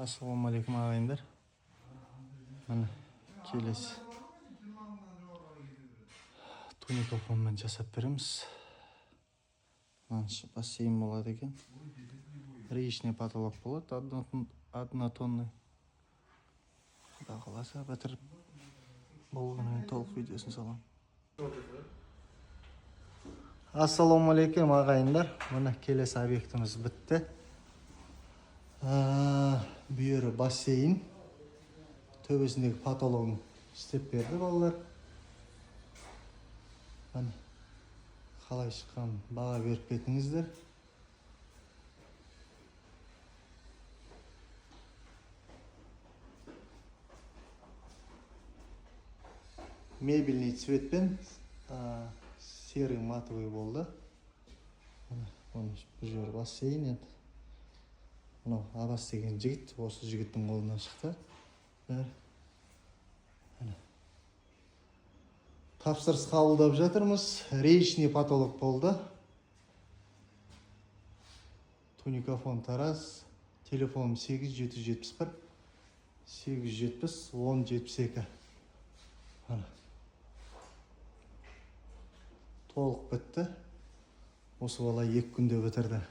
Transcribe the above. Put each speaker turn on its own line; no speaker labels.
Assalomualaikum ағайындар. Mana келесі туникофонмен жасап береміз. Мынанша бассейн болады екен. Речный потолок болады, однотонный. Құда қаласа бітіріп болғаннан толық видеосын саламын. Ассалаумалейкум ағайындар. Мына келесі объектіміз бітті. Бүйері бассейн. Төбесіндегі потологын істеп берді балалар. Қалай шыққан баға беріп кетіңіздер. Мебельный цветпен серый матовый болды. Бұл жер бассейн еді. Мынау Абас деген жігіт, осы жігіттің қолынан шықты. Тапсырыс қабылдап жатырмыз. Речный потолок болды. Туникофон Тараз. Телефоным 8771 870 1072. Толық бітті. Осы бала 2 күнде бітірді.